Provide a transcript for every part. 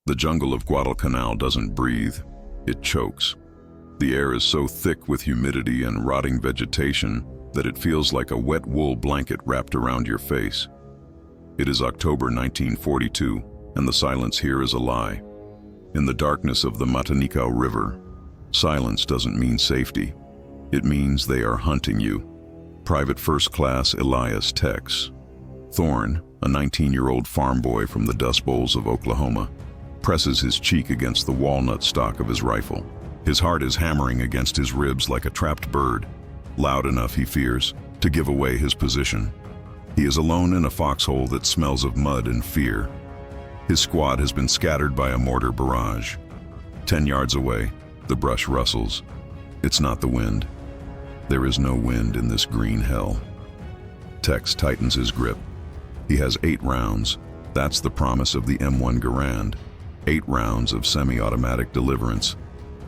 The jungle of Guadalcanal doesn't breathe, it chokes. The air is so thick with humidity and rotting vegetation that it feels like a wet wool blanket wrapped around your face. It is October 1942, and the silence here is a lie. In the darkness of the Matanikau River, silence doesn't mean safety. It means they are hunting you. Private First Class Elias Tex Thorne, a 19-year-old farm boy from the Dust Bowls of Oklahoma, presses his cheek against the walnut stock of his rifle. His heart is hammering against his ribs like a trapped bird, loud enough, he fears, to give away his position. He is alone in a foxhole that smells of mud and fear. His squad has been scattered by a mortar barrage. 10 yards away, the brush rustles. It's not the wind. There is no wind in this green hell. Tex tightens his grip. He has 8 rounds. That's the promise of the M1 Garand. 8 rounds of semi-automatic deliverance.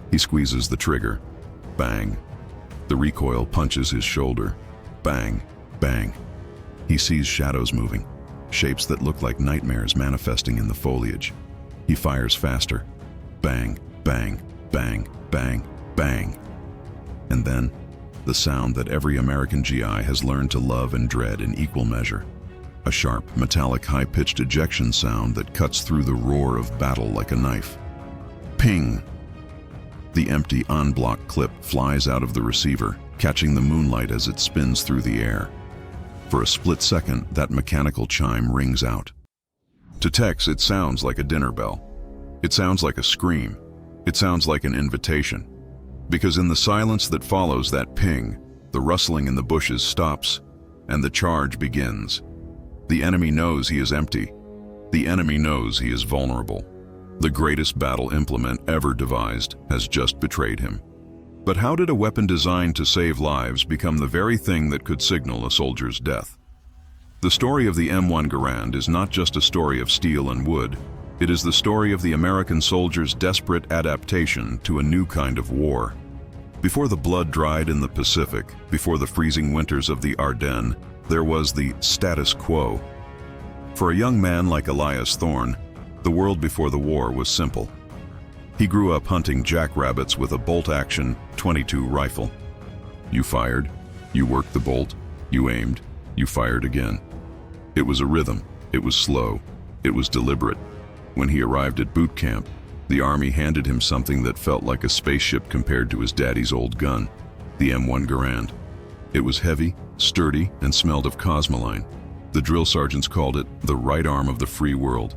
He squeezes the trigger. Bang. The recoil punches his shoulder. Bang, bang. He sees shadows moving, shapes that look like nightmares manifesting in the foliage. He fires faster. Bang, bang, bang, bang, bang. And then, the sound that every American GI has learned to love and dread in equal measure. A sharp, metallic, high-pitched ejection sound that cuts through the roar of battle like a knife. Ping! The empty en-bloc clip flies out of the receiver, catching the moonlight as it spins through the air. For a split second, that mechanical chime rings out. To Tex, it sounds like a dinner bell. It sounds like a scream. It sounds like an invitation. Because in the silence that follows that ping, the rustling in the bushes stops, and the charge begins. The enemy knows he is empty. The enemy knows he is vulnerable. The greatest battle implement ever devised has just betrayed him. But how did a weapon designed to save lives become the very thing that could signal a soldier's death? The story of the M1 Garand is not just a story of steel and wood. It is the story of the American soldier's desperate adaptation to a new kind of war. Before the blood dried in the Pacific, before the freezing winters of the Ardennes, there was the status quo. For a young man like Elias Thorne, the world before the war was simple. He grew up hunting jackrabbits with a bolt-action .22 rifle. You fired, you worked the bolt, you aimed, you fired again. It was a rhythm, it was slow, it was deliberate. When he arrived at boot camp, the Army handed him something that felt like a spaceship compared to his daddy's old gun, the M1 Garand. It was heavy, sturdy, and smelled of cosmoline. The drill sergeants called it the right arm of the free world.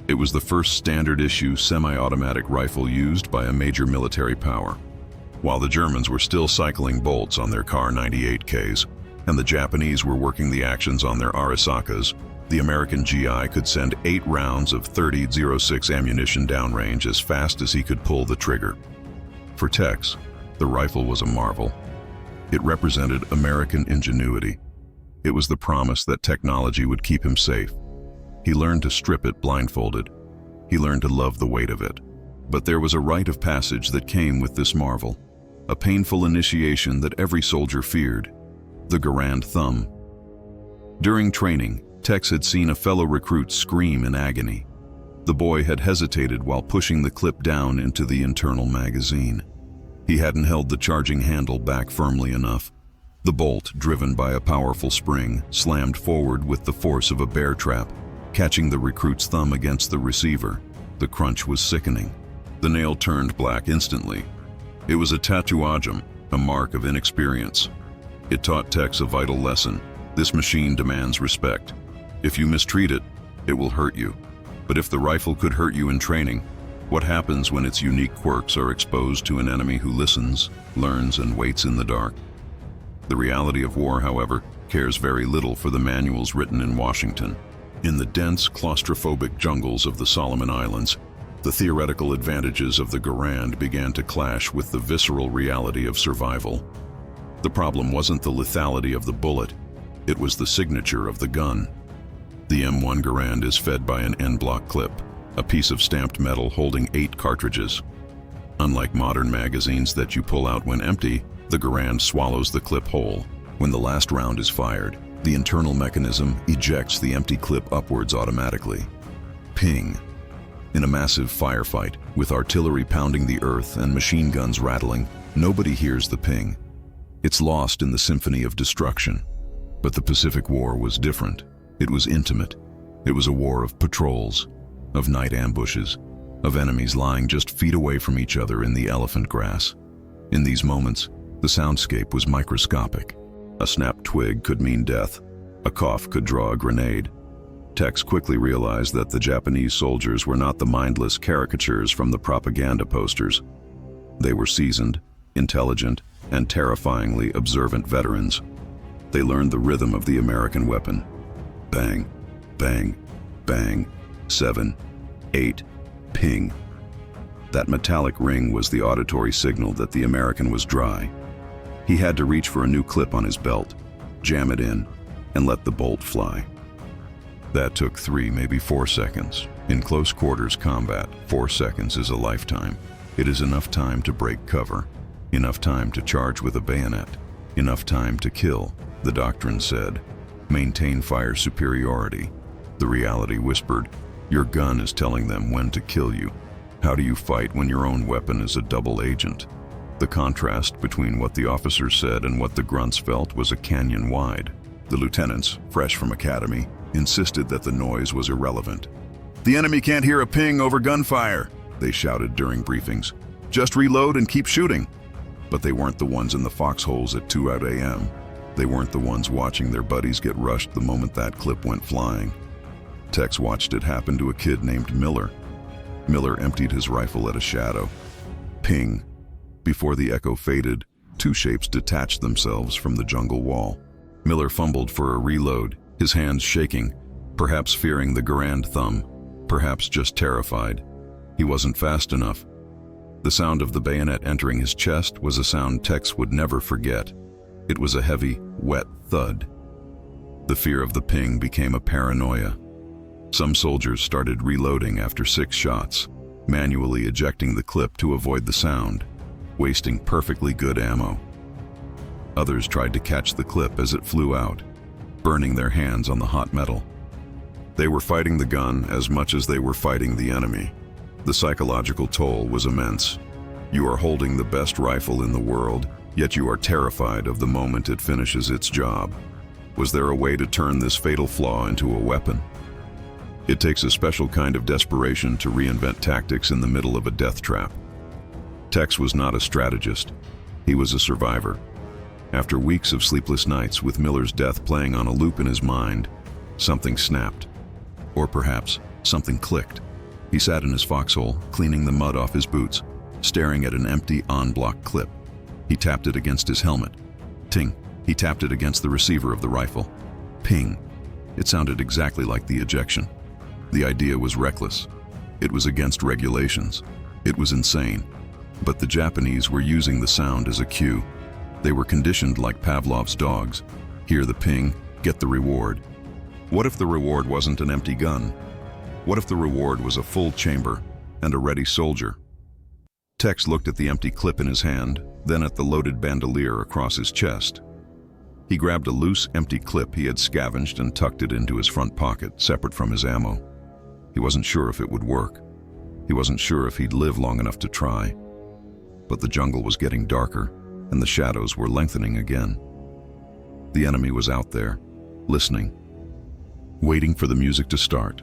It was the first standard-issue semi-automatic rifle used by a major military power. While the Germans were still cycling bolts on their Kar 98Ks, and the Japanese were working the actions on their Arisakas, the American GI could send 8 rounds of .30-06 ammunition downrange as fast as he could pull the trigger. For Tex, the rifle was a marvel. It represented American ingenuity. It was the promise that technology would keep him safe. He learned to strip it blindfolded. He learned to love the weight of it. But there was a rite of passage that came with this marvel, a painful initiation that every soldier feared, the Garand thumb. During training, Tex had seen a fellow recruit scream in agony. The boy had hesitated while pushing the clip down into the internal magazine. He hadn't held the charging handle back firmly enough. The bolt, driven by a powerful spring, slammed forward with the force of a bear trap, catching the recruit's thumb against the receiver. The crunch was sickening. The nail turned black instantly. It was a tatuagem, a mark of inexperience. It taught Tex a vital lesson. This machine demands respect. If you mistreat it, it will hurt you. But if the rifle could hurt you in training, what happens when its unique quirks are exposed to an enemy who listens, learns, and waits in the dark? The reality of war, however, cares very little for the manuals written in Washington. In the dense, claustrophobic jungles of the Solomon Islands, the theoretical advantages of the Garand began to clash with the visceral reality of survival. The problem wasn't the lethality of the bullet, it was the signature of the gun. The M1 Garand is fed by an en-bloc clip, a piece of stamped metal holding 8 cartridges. Unlike modern magazines that you pull out when empty, the Garand swallows the clip whole. When the last round is fired, the internal mechanism ejects the empty clip upwards automatically. Ping. In a massive firefight, with artillery pounding the earth and machine guns rattling, nobody hears the ping. It's lost in the symphony of destruction. But the Pacific War was different. It was intimate. It was a war of patrols, of night ambushes, of enemies lying just feet away from each other in the elephant grass. In these moments, the soundscape was microscopic. A snapped twig could mean death. A cough could draw a grenade. Tex quickly realized that the Japanese soldiers were not the mindless caricatures from the propaganda posters. They were seasoned, intelligent, and terrifyingly observant veterans. They learned the rhythm of the American weapon. Bang, bang, bang, 7, 8, ping. That metallic ring was the auditory signal that the American was dry. He had to reach for a new clip on his belt, jam it in, and let the bolt fly. That took 3, maybe 4 seconds. In close quarters combat, 4 seconds is a lifetime. It is enough time to break cover, enough time to charge with a bayonet, enough time to kill, the doctrine said. Maintain fire superiority. The reality whispered, your gun is telling them when to kill you. How do you fight when your own weapon is a double agent? The contrast between what the officers said and what the grunts felt was a canyon wide. The lieutenants, fresh from academy, insisted that the noise was irrelevant. The enemy can't hear a ping over gunfire, they shouted during briefings. Just reload and keep shooting. But they weren't the ones in the foxholes at 2 a.m. They weren't the ones watching their buddies get rushed the moment that clip went flying. Tex watched it happen to a kid named Miller. Miller emptied his rifle at a shadow. Ping. Before the echo faded, 2 shapes detached themselves from the jungle wall. Miller fumbled for a reload, his hands shaking, perhaps fearing the Garand thumb, perhaps just terrified. He wasn't fast enough. The sound of the bayonet entering his chest was a sound Tex would never forget. It was a heavy, wet thud. The fear of the ping became a paranoia. Some soldiers started reloading after 6 shots, manually ejecting the clip to avoid the sound, wasting perfectly good ammo. Others tried to catch the clip as it flew out, burning their hands on the hot metal. They were fighting the gun as much as they were fighting the enemy. The psychological toll was immense. You are holding the best rifle in the world, yet you are terrified of the moment it finishes its job. Was there a way to turn this fatal flaw into a weapon? It takes a special kind of desperation to reinvent tactics in the middle of a death trap. Tex was not a strategist. He was a survivor. After weeks of sleepless nights with Miller's death playing on a loop in his mind, something snapped. Or perhaps something clicked. He sat in his foxhole, cleaning the mud off his boots, staring at an empty en-bloc clip. He tapped it against his helmet. Ting. He tapped it against the receiver of the rifle. Ping. It sounded exactly like the ejection. The idea was reckless. It was against regulations. It was insane. But the Japanese were using the sound as a cue. They were conditioned like Pavlov's dogs. Hear the ping, get the reward. What if the reward wasn't an empty gun? What if the reward was a full chamber and a ready soldier? Tex looked at the empty clip in his hand, then at the loaded bandolier across his chest. He grabbed a loose, empty clip he had scavenged and tucked it into his front pocket, separate from his ammo. He wasn't sure if it would work. He wasn't sure if he'd live long enough to try. But the jungle was getting darker, and the shadows were lengthening again. The enemy was out there, listening, waiting for the music to start.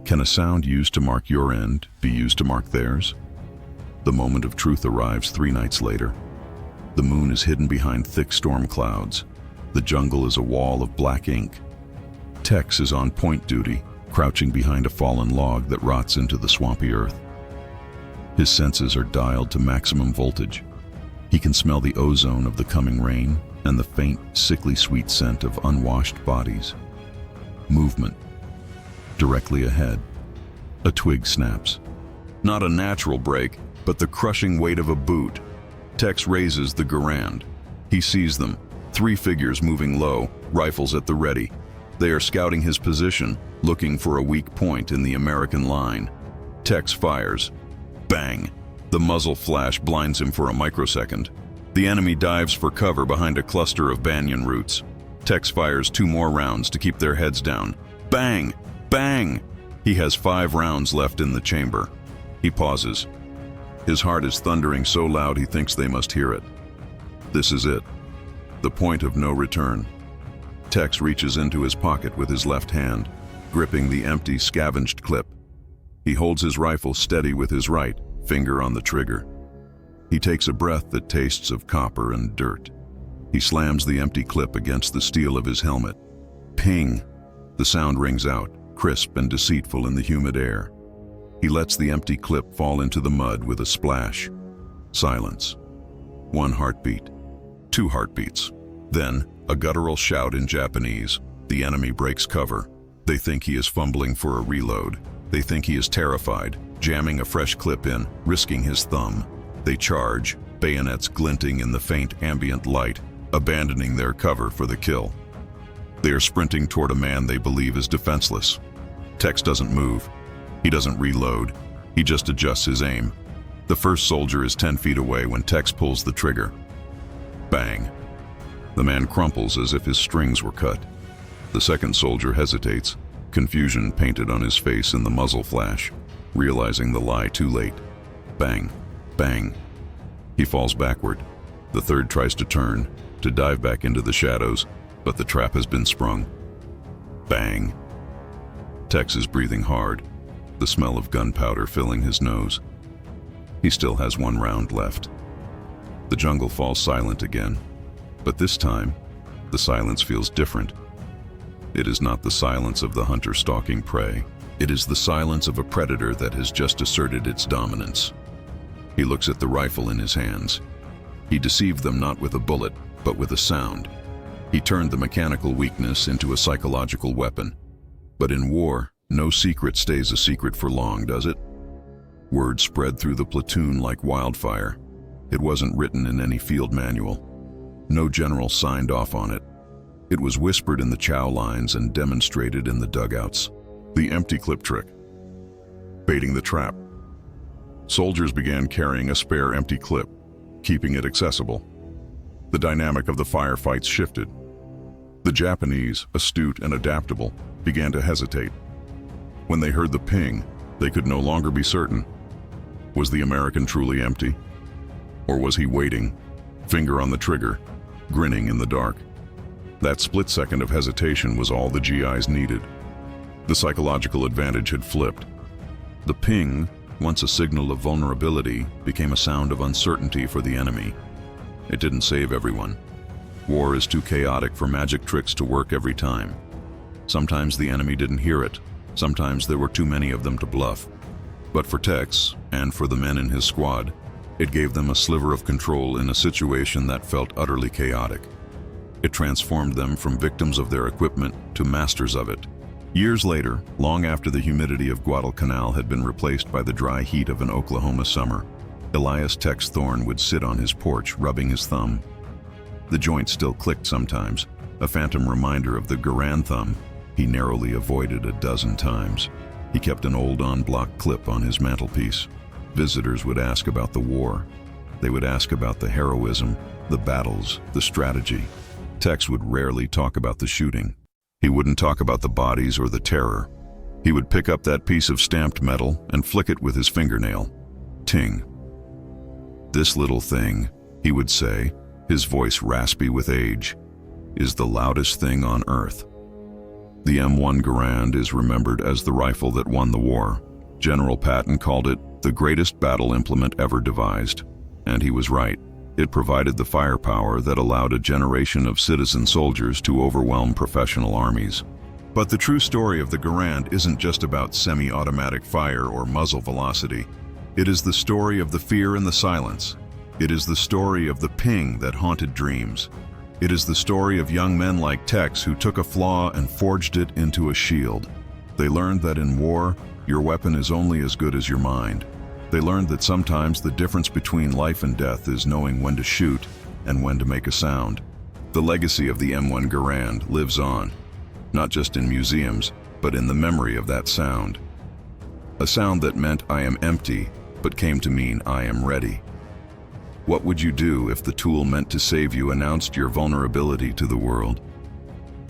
Can a sound used to mark your end be used to mark theirs? The moment of truth arrives 3 nights later. The moon is hidden behind thick storm clouds. The jungle is a wall of black ink. Tex is on point duty, crouching behind a fallen log that rots into the swampy earth. His senses are dialed to maximum voltage. He can smell the ozone of the coming rain and the faint, sickly sweet scent of unwashed bodies. Movement. Directly ahead, a twig snaps. Not a natural break, but the crushing weight of a boot. Tex raises the Garand. He sees them, 3 figures moving low, rifles at the ready. They are scouting his position, looking for a weak point in the American line. Tex fires. Bang! The muzzle flash blinds him for a microsecond. The enemy dives for cover behind a cluster of banyan roots. Tex fires 2 more rounds to keep their heads down. Bang! Bang! He has 5 rounds left in the chamber. He pauses. His heart is thundering so loud he thinks they must hear it. This is it. The point of no return. Tex reaches into his pocket with his left hand, gripping the empty, scavenged clip. He holds his rifle steady with his right, finger on the trigger. He takes a breath that tastes of copper and dirt. He slams the empty clip against the steel of his helmet. Ping! The sound rings out, crisp and deceitful in the humid air. He lets the empty clip fall into the mud with a splash. Silence. 1 heartbeat. 2 heartbeats. Then, a guttural shout in Japanese. The enemy breaks cover. They think he is fumbling for a reload. They think he is terrified, jamming a fresh clip in, risking his thumb. They charge, bayonets glinting in the faint ambient light, abandoning their cover for the kill. They are sprinting toward a man they believe is defenseless. Tex doesn't move. He doesn't reload. He just adjusts his aim. The first soldier is 10 feet away when Tex pulls the trigger. Bang. The man crumples as if his strings were cut. The second soldier hesitates, confusion painted on his face in the muzzle flash, realizing the lie too late. Bang. Bang. He falls backward. The third tries to turn, to dive back into the shadows, but the trap has been sprung. Bang. Tex is breathing hard, the smell of gunpowder filling his nose. He still has 1 round left. The jungle falls silent again, but this time, the silence feels different. It is not the silence of the hunter stalking prey. It is the silence of a predator that has just asserted its dominance. He looks at the rifle in his hands. He deceived them not with a bullet, but with a sound. He turned the mechanical weakness into a psychological weapon. But in war, no secret stays a secret for long, does it? Word spread through the platoon like wildfire. It wasn't written in any field manual. No general signed off on it. It was whispered in the chow lines and demonstrated in the dugouts. The empty clip trick. Baiting the trap. Soldiers began carrying a spare empty clip, keeping it accessible. The dynamic of the firefights shifted. The Japanese, astute and adaptable, began to hesitate. When they heard the ping, they could no longer be certain. Was the American truly empty? Or was he waiting, finger on the trigger, grinning in the dark? That split second of hesitation was all the GIs needed. The psychological advantage had flipped. The ping, once a signal of vulnerability, became a sound of uncertainty for the enemy. It didn't save everyone. War is too chaotic for magic tricks to work every time. Sometimes the enemy didn't hear it. Sometimes there were too many of them to bluff. But for Tex, and for the men in his squad, it gave them a sliver of control in a situation that felt utterly chaotic. It transformed them from victims of their equipment to masters of it. Years later, long after the humidity of Guadalcanal had been replaced by the dry heat of an Oklahoma summer, Elias Tex Thorne would sit on his porch, rubbing his thumb. The joint still clicked sometimes, a phantom reminder of the Garand thumb he narrowly avoided a dozen times. He kept an old on-block clip on his mantelpiece. Visitors would ask about the war. They would ask about the heroism, the battles, the strategy. Tex would rarely talk about the shooting. He wouldn't talk about the bodies or the terror. He would pick up that piece of stamped metal and flick it with his fingernail. Ting. "This little thing," he would say, his voice raspy with age, "is the loudest thing on earth." The M1 Garand is remembered as the rifle that won the war. General Patton called it the greatest battle implement ever devised. And he was right. It provided the firepower that allowed a generation of citizen soldiers to overwhelm professional armies. But the true story of the Garand isn't just about semi-automatic fire or muzzle velocity. It is the story of the fear and the silence. It is the story of the ping that haunted dreams. It is the story of young men like Tex who took a flaw and forged it into a shield. They learned that in war, your weapon is only as good as your mind. They learned that sometimes the difference between life and death is knowing when to shoot and when to make a sound. The legacy of the M1 Garand lives on, not just in museums, but in the memory of that sound. A sound that meant I am empty, but came to mean I am ready. What would you do if the tool meant to save you announced your vulnerability to the world?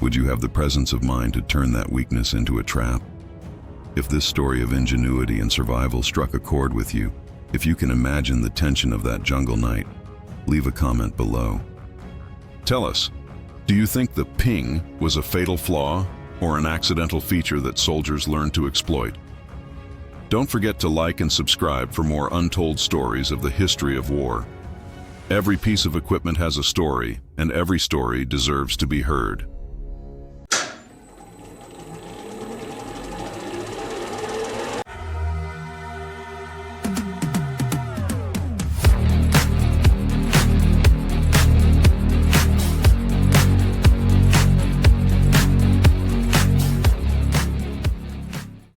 Would you have the presence of mind to turn that weakness into a trap? If this story of ingenuity and survival struck a chord with you, if you can imagine the tension of that jungle night, leave a comment below. Tell us, do you think the ping was a fatal flaw or an accidental feature that soldiers learned to exploit? Don't forget to like and subscribe for more untold stories of the history of war. Every piece of equipment has a story, and every story deserves to be heard.